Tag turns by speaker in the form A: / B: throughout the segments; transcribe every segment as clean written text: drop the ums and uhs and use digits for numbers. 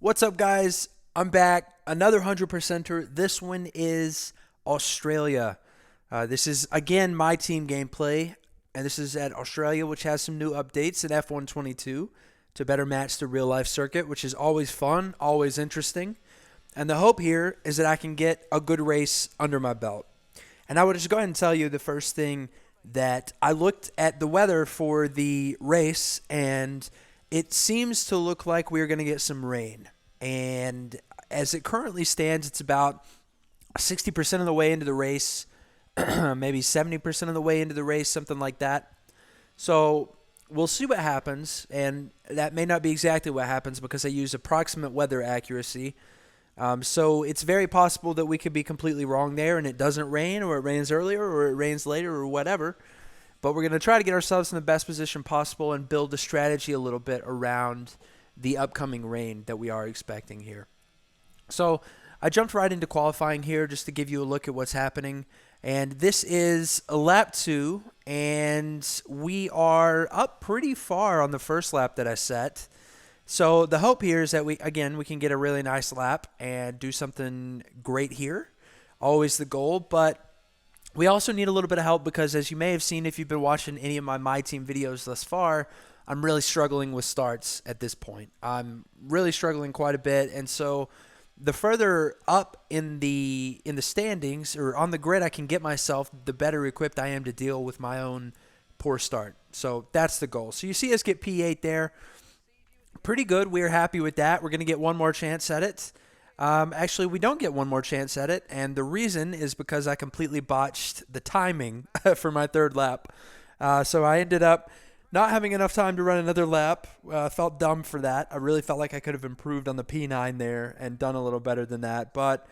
A: What's up, guys? I'm back. Another 100%er. This one is Australia. This is, again, my team gameplay. And this is at Australia, which has some new updates in F122 to better match the real life circuit, which is always fun, always interesting. And the hope here is that I can get a good race under my belt. And I would just go ahead and tell you the first thing that I looked at the weather for the race, and it seems to look like we're going to get some rain. And as it currently stands, it's about 60% of the way into the race, maybe 70% of the way into the race, something like that. So we'll see what happens, and that may not be exactly what happens because I use approximate weather accuracy. So it's very possible that we could be completely wrong there and it doesn't rain, or it rains earlier, or it rains later, or whatever. But we're going to try to get ourselves in the best position possible and build a strategy a little bit around the upcoming rain that we are expecting here. So I jumped right into qualifying here just to give you a look at what's happening. And this is a lap 2, and we are up pretty far on the first lap that I set. So the hope here is that we can get a really nice lap and do something great here. Always the goal, but we also need a little bit of help because, as you may have seen if you've been watching any of my team videos thus far, I'm really struggling with starts at this point. I'm really struggling quite a bit, and so the further up in the standings or on the grid I can get myself, the better equipped I am to deal with my own poor start. So that's the goal. So you see us get P8 there. Pretty good. We're happy with that. We're going to get one more chance at it. Actually, we don't get one more chance at it, and the reason is because I completely botched the timing for my third lap. So I ended up not having enough time to run another lap. Felt dumb for that. I really felt like I could have improved on the P9 there and done a little better than that. But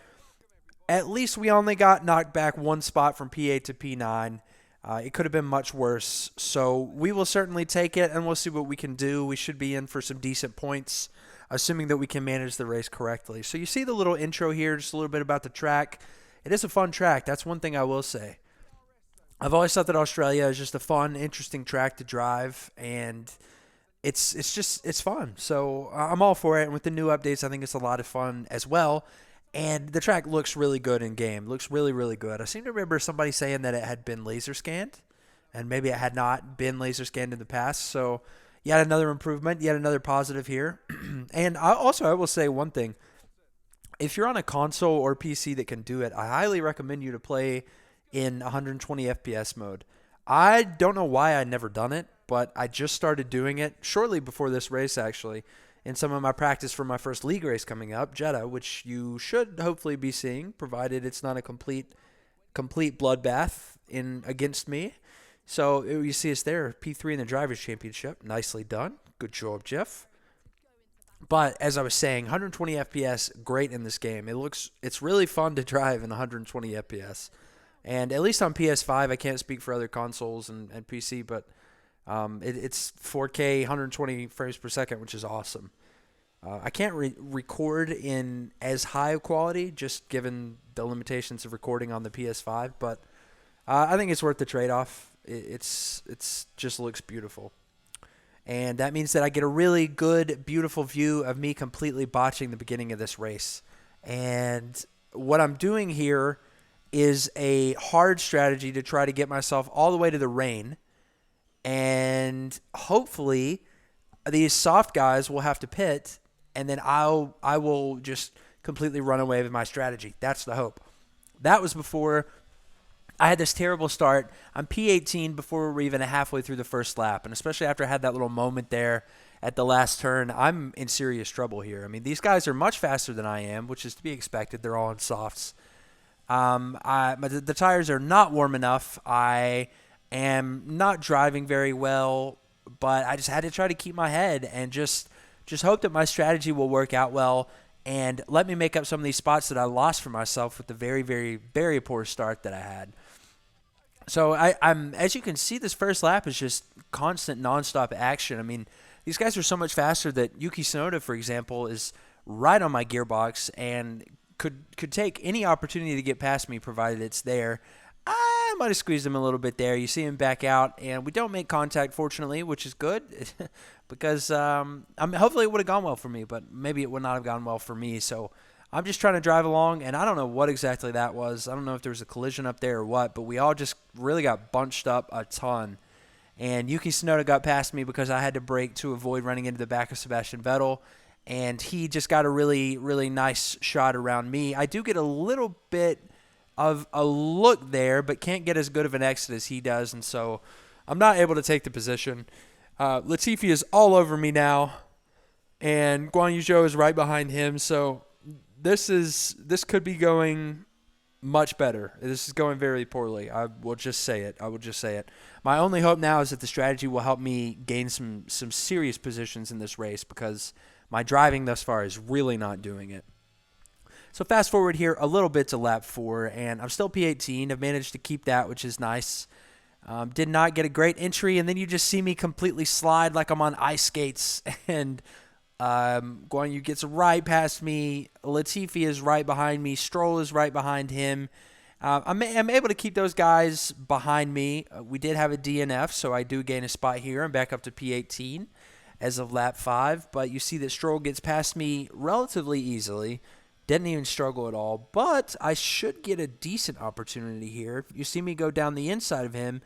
A: at least we only got knocked back one spot from P8 to P9. It could have been much worse. So we will certainly take it, and we'll see what we can do. We should be in for some decent points, assuming that we can manage the race correctly. So you see the little intro here, just a little bit about the track. It is a fun track. That's one thing I will say. I've always thought that Australia is just a fun, interesting track to drive, and it's fun. So I'm all for it. And with the new updates, I think it's a lot of fun as well. And the track looks really good in game. Looks really, really good. I seem to remember somebody saying that it had been laser scanned, and maybe it had not been laser scanned in the past. So yet another improvement, yet another positive here. And I will say one thing. If you're on a console or PC that can do it, I highly recommend you to play in 120 FPS mode. I don't know why I never done it, but I just started doing it shortly before this race, actually, in some of my practice for my first league race coming up, Jeddah, which you should hopefully be seeing, provided it's not a complete bloodbath against me. So you see us there, P3 in the Drivers' Championship. Nicely done. Good job, Jeff. But as I was saying, 120 FPS, great in this game. It's really fun to drive in 120 FPS. And at least on PS5, I can't speak for other consoles and PC, but it's 4K, 120 frames per second, which is awesome. I can't record in as high quality, just given the limitations of recording on the PS5, but I think it's worth the trade-off. It's just looks beautiful. And that means that I get a really good, beautiful view of me completely botching the beginning of this race. And what I'm doing here is a hard strategy to try to get myself all the way to the rain. And hopefully these soft guys will have to pit, and then I will just completely run away with my strategy. That's the hope. That was before I had this terrible start. I'm P18 before we're even halfway through the first lap, and especially after I had that little moment there at the last turn, I'm in serious trouble here. I mean, these guys are much faster than I am, which is to be expected. They're all in softs. The tires are not warm enough. I am not driving very well, but I just had to try to keep my head and just hope that my strategy will work out well and let me make up some of these spots that I lost for myself with the very, very, very poor start that I had. So I'm as you can see, this first lap is just constant nonstop action. I mean, these guys are so much faster that Yuki Tsunoda, for example, is right on my gearbox and could take any opportunity to get past me provided it's there. I might have squeezed him a little bit there. You see him back out, and we don't make contact, fortunately, which is good because hopefully it would have gone well for me, but maybe it would not have gone well for me. So I'm just trying to drive along, and I don't know what exactly that was. I don't know if there was a collision up there or what, but we all just really got bunched up a ton. And Yuki Tsunoda got past me because I had to brake to avoid running into the back of Sebastian Vettel, and he just got a really, really nice shot around me. I do get a little bit of a look there, but can't get as good of an exit as he does, and so I'm not able to take the position. Latifi is all over me now, and Guan Yu Zhou is right behind him, so this could be going much better. This is going very poorly. I will just say it. My only hope now is that the strategy will help me gain some serious positions in this race because my driving thus far is really not doing it. So fast forward here a little bit to lap 4, and I'm still P18. I've managed to keep that, which is nice. Did not get a great entry, and then you just see me completely slide like I'm on ice skates, and Guan Yu gets right past me. Latifi is right behind me. Stroll is right behind him. I'm able to keep those guys behind me. We did have a DNF, so I do gain a spot here. I'm back up to P18 as of lap 5, but you see that Stroll gets past me relatively easily. Didn't even struggle at all, but I should get a decent opportunity here. You see me go down the inside of him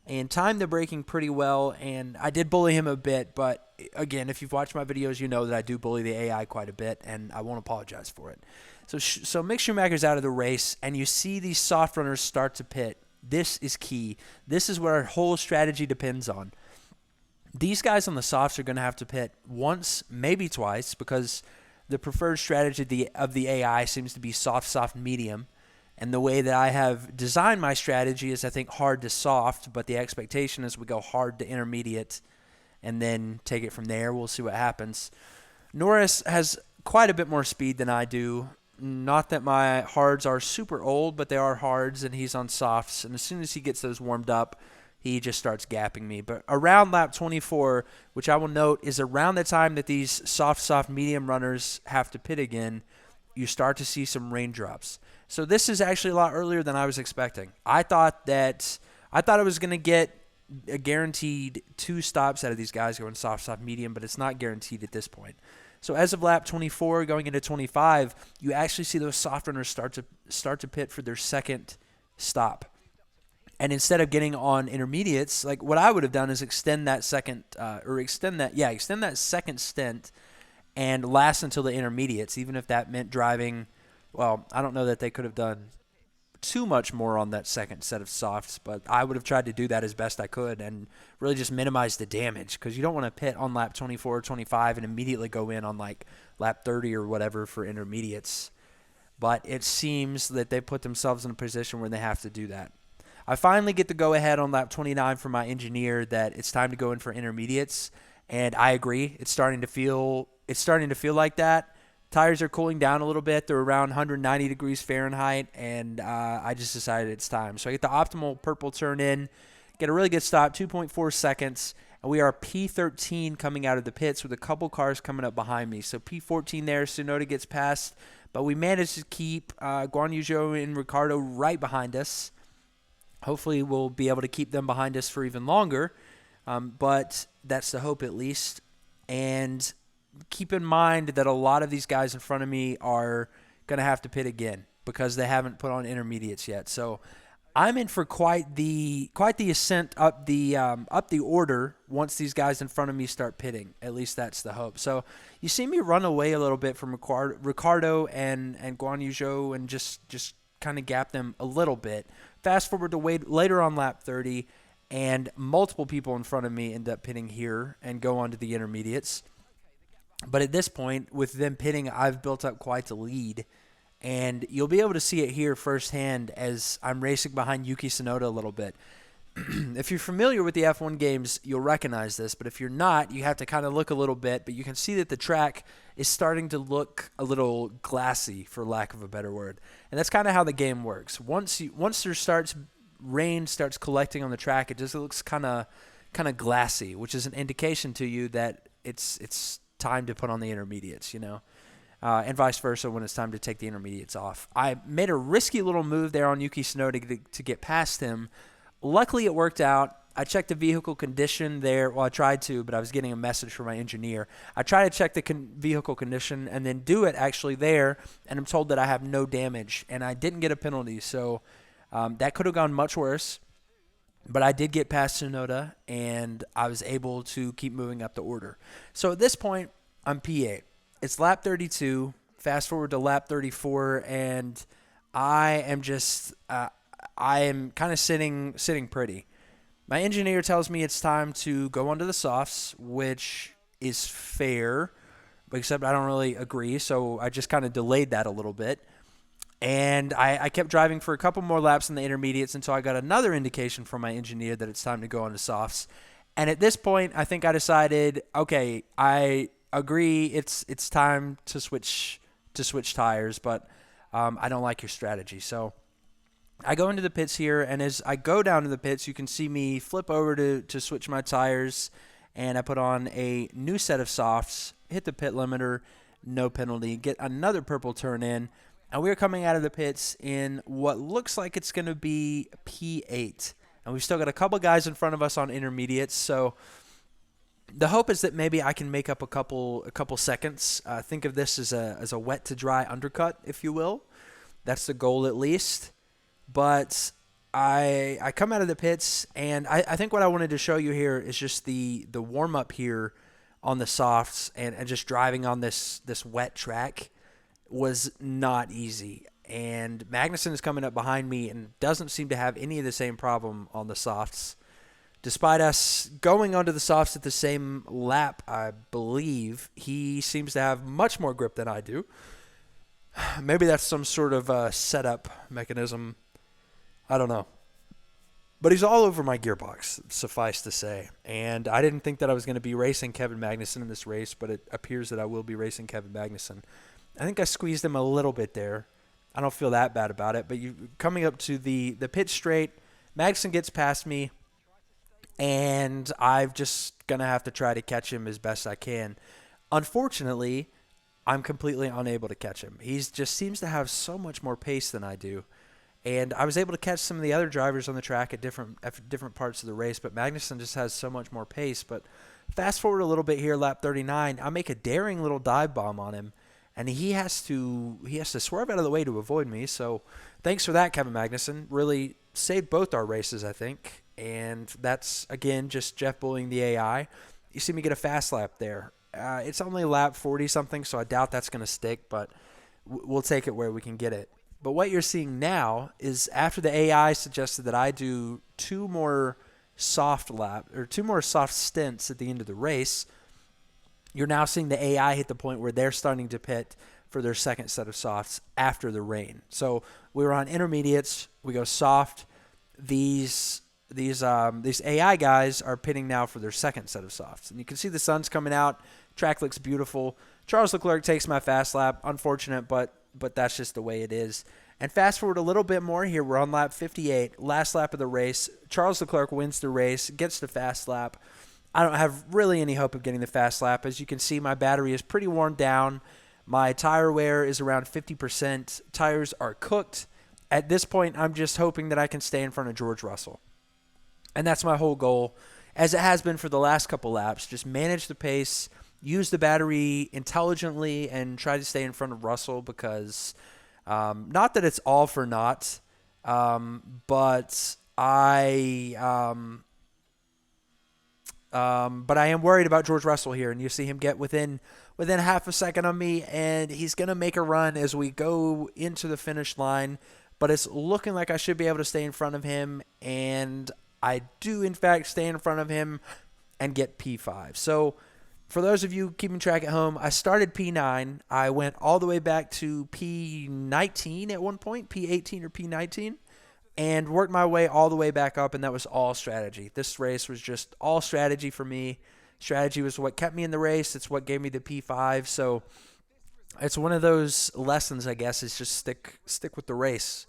A: and time the braking pretty well, and I did bully him a bit, but again, if you've watched my videos, you know that I do bully the AI quite a bit, and I won't apologize for it. So Mick Schumacher's out of the race, and you see these soft runners start to pit. This is key. This is what our whole strategy depends on. These guys on the softs are going to have to pit once, maybe twice, because the preferred strategy of the AI seems to be soft, medium. And the way that I have designed my strategy is, I think, hard to soft, but the expectation is we go hard to intermediate and then take it from there. We'll see what happens. Norris has quite a bit more speed than I do. Not that my hards are super old, but they are hards, and he's on softs. And as soon as he gets those warmed up, he just starts gapping me. But around lap 24, which I will note is around the time that these soft, medium runners have to pit again, you start to see some raindrops. So this is actually a lot earlier than I was expecting. I thought I was going to get a guaranteed 2 stops out of these guys going soft, medium, but it's not guaranteed at this point. So as of lap 24 going into 25, you actually see those soft runners start to pit for their second stop. And instead of getting on intermediates, like what I would have done is extend that second stint and last until the intermediates, even if that meant driving. Well, I don't know that they could have done too much more on that second set of softs, but I would have tried to do that as best I could and really just minimize the damage, because you don't want to pit on lap 24 or 25 and immediately go in on like lap 30 or whatever for intermediates. But it seems that they put themselves in a position where they have to do that. I finally get to go ahead on lap 29 from my engineer that it's time to go in for intermediates, and I agree. It's starting to feel like that. Tires are cooling down a little bit. They're around 190 degrees Fahrenheit, and I just decided it's time. So I get the optimal purple turn in, get a really good stop, 2.4 seconds, and we are P13 coming out of the pits with a couple cars coming up behind me. So P14 there, Tsunoda gets past, but we managed to keep Guan Yu Zhou and Ricciardo right behind us. Hopefully we'll be able to keep them behind us for even longer, but that's the hope at least. And keep in mind that a lot of these guys in front of me are going to have to pit again because they haven't put on intermediates yet. So I'm in for quite the ascent up the order once these guys in front of me start pitting. At least that's the hope. So you see me run away a little bit from Ricciardo and Guan Yu Zhou and just kind of gap them a little bit. Fast forward to later on lap 30, and multiple people in front of me end up pitting here and go on to the intermediates. But at this point, with them pitting, I've built up quite the lead. And you'll be able to see it here firsthand as I'm racing behind Yuki Tsunoda a little bit. If you're familiar with the F1 games, you'll recognize this. But if you're not, you have to kind of look a little bit. But you can see that the track is starting to look a little glassy, for lack of a better word. And that's kind of how the game works. Once rain starts collecting on the track, it just looks kind of glassy, which is an indication to you that it's time to put on the intermediates, you know. and vice versa when it's time to take the intermediates off. I made a risky little move there on Yuki Tsunoda to get past him. Luckily, it worked out. I checked the vehicle condition there. Well, I tried to, but I was getting a message from my engineer. I tried to check the vehicle condition and then do it actually there, and I'm told that I have no damage, and I didn't get a penalty. So that could have gone much worse, but I did get past Tsunoda, and I was able to keep moving up the order. So at this point, I'm P8. It's lap 32. Fast forward to lap 34, and I am just I am kind of sitting pretty. My engineer tells me it's time to go onto the softs, which is fair, except I don't really agree, so I just kind of delayed that a little bit. And I kept driving for a couple more laps in the intermediates until I got another indication from my engineer that it's time to go onto softs. And at this point, I think I decided, okay, I agree, it's time to switch tires, but I don't like your strategy. So I go into the pits here, and as I go down to the pits, you can see me flip over to switch my tires, and I put on a new set of softs, hit the pit limiter, no penalty, get another purple turn in, and we're coming out of the pits in what looks like it's going to be P8. And we've still got a couple guys in front of us on intermediates, so the hope is that maybe I can make up a couple seconds. Think of this as a wet to dry undercut, if you will. That's the goal at least. But I come out of the pits, and I think what I wanted to show you here is just the warm-up here on the softs, and just driving on this wet track was not easy. And Magnussen is coming up behind me and doesn't seem to have any of the same problem on the softs. Despite us going onto the softs at the same lap, I believe, he seems to have much more grip than I do. Maybe that's some sort of setup mechanism. I don't know. But he's all over my gearbox, suffice to say. And I didn't think that I was going to be racing Kevin Magnussen in this race, but it appears that I will be racing Kevin Magnussen. I think I squeezed him a little bit there. I don't feel that bad about it. But coming up to the pit straight, Magnussen gets past me, and I'm just going to have to try to catch him as best I can. Unfortunately, I'm completely unable to catch him. He just seems to have so much more pace than I do. And I was able to catch some of the other drivers on the track at different parts of the race, but Magnussen just has so much more pace. But fast forward a little bit here, lap 39, I make a daring little dive bomb on him, and he has to swerve out of the way to avoid me. So thanks for that, Kevin Magnussen. Really saved both our races, I think. And that's, again, just Jeff bullying the AI. You see me get a fast lap there. It's only lap 40-something, so I doubt that's going to stick, but we'll take it where we can get it. But what you're seeing now is after the AI suggested that I do two more soft stints at the end of the race, you're now seeing the AI hit the point where they're starting to pit for their second set of softs after the rain. So we were on intermediates, we go soft. These AI guys are pitting now for their second set of softs. And you can see the sun's coming out. Track looks beautiful. Charles Leclerc takes my fast lap. Unfortunate, but that's just the way it is. And fast forward a little bit more here. We're on lap 58, last lap of the race. Charles Leclerc wins the race, gets the fast lap. I don't have really any hope of getting the fast lap. As you can see, my battery is pretty worn down. My tire wear is around 50%. Tires are cooked. At this point, I'm just hoping that I can stay in front of George Russell. And that's my whole goal, as it has been for the last couple laps. Just manage the pace, use the battery intelligently, and try to stay in front of Russell because not that it's all for naught, but I am worried about George Russell here. And you see him get within half a second of me, and he's going to make a run as we go into the finish line. But it's looking like I should be able to stay in front of him, and I do, in fact, stay in front of him and get P5. So for those of you keeping track at home, I started P9. I went all the way back to P19 at one point, P18 or P19, and worked my way all the way back up, and that was all strategy. This race was just all strategy for me. Strategy was what kept me in the race. It's what gave me the P5. So it's one of those lessons, I guess, is just stick with the race.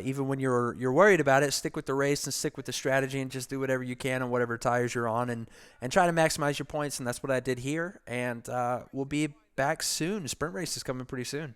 A: Even when you're worried about it, stick with the race and stick with the strategy and just do whatever you can on whatever tires you're on and try to maximize your points. And that's what I did here. And we'll be back soon. The sprint race is coming pretty soon.